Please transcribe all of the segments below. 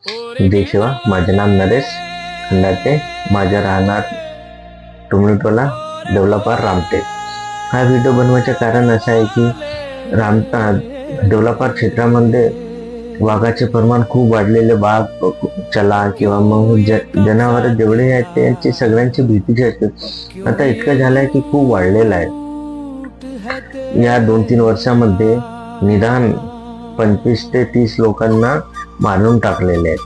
देशवा, माझे नाव नरेश खंडाते, माझ्या राहणार टोमॅटोला डेव्हलपर रामटेक। हा व्हिडिओ बनवायचं कारण असं आहे की डेव्हलपर क्षेत्रामध्ये वाघाचे प्रमाण खूप वाढलेले, वाघ चला किंवा मग जनावर जेवढे आहेत त्यांची सगळ्यांची भीतीची असते। आता इतकं झालंय की खूप वाढलेलं आहे। या 2-3 वर्षामध्ये निदान 25 ते 30 लोकांना मारून टाकलेले आहेत।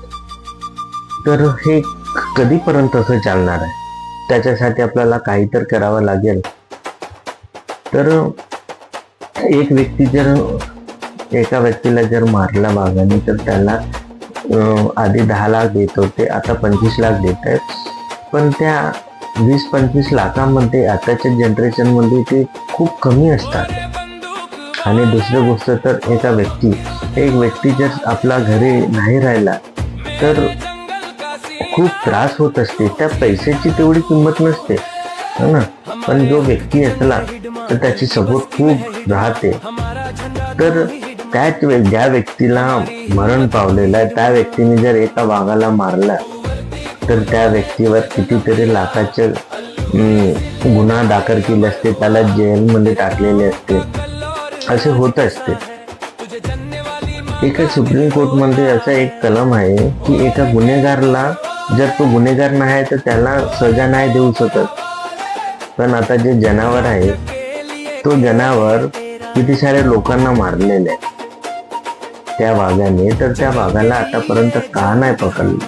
तर हे कधीपर्यंत असं चालणार आहे? त्याच्यासाठी आपल्याला काहीतरी करावं लागेल। तर एका व्यक्तीला जर मारला वाघाने तर त्याला आधी 10 लाख देत होते, आता 25 लाख देत आहेत। पण त्या 20-25 लाखांमध्ये आताच्या जनरेशनमध्ये ते खूप कमी असतात। आणि दुसरी गोष्ट तर एक व्यक्ती जर आपला घरी नाही राहिला तर खूप त्रास होत असते। त्या पैशाची तेवढी किंमत नसते ना, पण जो व्यक्ती असला तर त्याची सपोर्ट खूप राहते। तर ज्या व्यक्तीला मरण पावलेलं आहे त्या व्यक्तीने जर एका वाघाला मारला तर त्या व्यक्तीवर कितीतरी लाखाचे गुन्हा दाखल केले असते, त्याला जेलमध्ये टाकलेले असते, असे होत असते। एका सुप्रीम कोर्टमध्ये असा एक कलम आहे की एका गुन्हेगारला जर तो गुन्हेगार नाही तर त्याला सजा नाही देऊ शकत। पण आता जे जनावर आहे तो जनावर किती सारे लोकांना मारलेले आहे त्या वाघाने, तर त्या वाघाला आतापर्यंत का नाही पकडलं?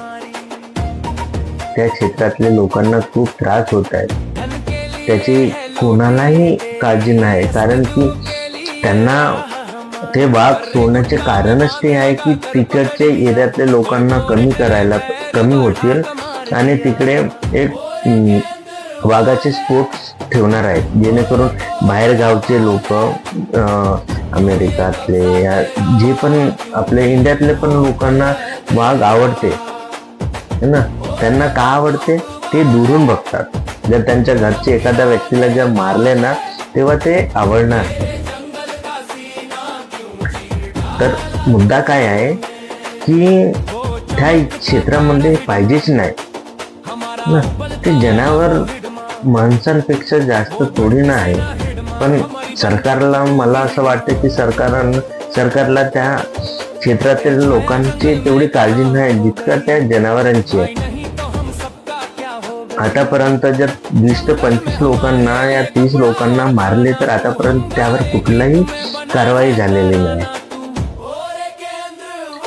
त्या क्षेत्रातल्या लोकांना खूप त्रास होत आहे, त्याची कोणालाही काळजी नाही। कारण की त्यांना ते वाघ सोडण्याचे कारणच ते आहे की तिकडचे एरियातल्या लोकांना कमी होतील आणि तिकडे एक वाघाचे स्पोर्ट्स ठेवणार आहेत, जेणेकरून बाहेर गावचे लोक, अमेरिकातले जे पण आपल्या इंडियातले पण लोकांना वाघ आवडते ना। त्यांना का आवडते ते दुरून बघतात। जर त्यांच्या घरचे एखाद्या व्यक्तीला जर मारले ना तेव्हा ते आवडणार। तर मुद्दा काय आहे की त्या क्षेत्रामध्ये पाहिजेच नाही ना। ते जनावर माणसांपेक्षा जास्त थोडी ना आहे। पण सरकारला, मला असं वाटतं की सरकारला त्या क्षेत्रातील लोकांची तेवढी काळजी नाही जितका त्या जनावरांची आहे। आतापर्यंत जर 20 ते 25 लोकांना या 30 लोकांना मारले तर आतापर्यंत त्यावर कुठलाही कारवाई झालेली नाही।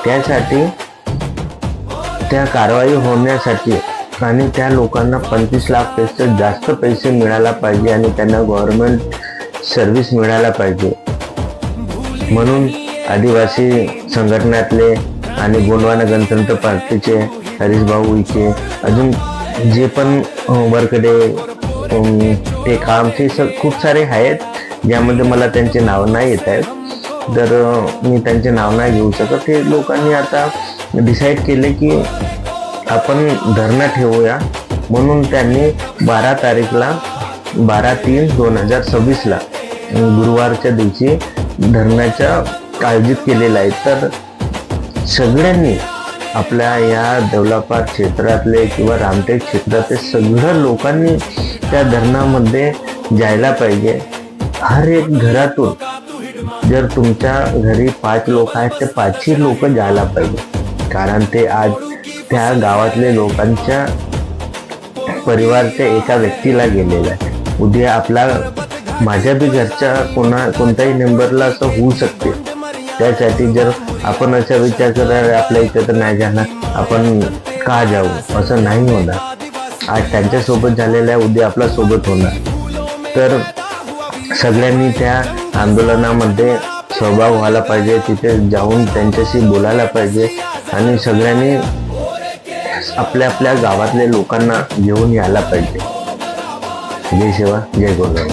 त्यासाठी त्या कारवाई होण्यासाठी आणि त्या लोकांना 25 लाख पेक्षा जास्त पैसे मिळायला पाहिजे आणि त्यांना गव्हर्नमेंट सर्व्हिस मिळायला पाहिजे। म्हणून आदिवासी संघटनातले आणि गोंडवाना गणतंत्र पार्टीचे हरीश भाऊ उईके, अजून जे पण वरकडे ते कामचे खूप सारे आहेत ज्यामध्ये मला त्यांचे नाव नाही येत आहेत, तर मी त्यांचे नाव नाही घेऊ शकत। हे लोकांनी आता डिसाईड केले की आपण धरणा ठेवूया, म्हणून त्यांनी 12 तारीखला 12/3/2026 गुरुवारच्या दिवशी धरणाच्या आयोजित केलेला आहे। तर सगळ्यांनी आपल्या या डेव्हलपर क्षेत्रातले किंवा रामटेक क्षेत्रातले सगळ्या लोकांनी त्या धरणामध्ये जायला पाहिजे। हर एक घरातून जर तुमच्या घरी 5 लोक आहेत तर 5ही लोक जायला पाहिजे, कारण ते आज त्या गावातल्या लोकांच्या परिवारच्या एका व्यक्तीला गेलेला आहे। उद्या माझ्या बी घरच्या कोणत्याही मेंबरला असं होऊ शकते। त्यासाठी जर आपण असा विचार करायला आपल्या इथं तर नाही जाणार, आपण का जाऊ, असं नाही होणार। आज त्यांच्यासोबत झालेलं आहे, उद्या आपल्या सोबत होणार। तर सगळ्यांनी त्या आंदोलनामध्ये सहभाग व्हायला पाहिजे, तिथे जाऊन त्यांच्याशी बोलायला पाहिजे आणि सगळ्यांनी आपल्या गावातल्या लोकांना घेऊन यायला पाहिजे। जय शिवा, जय गोंधळ।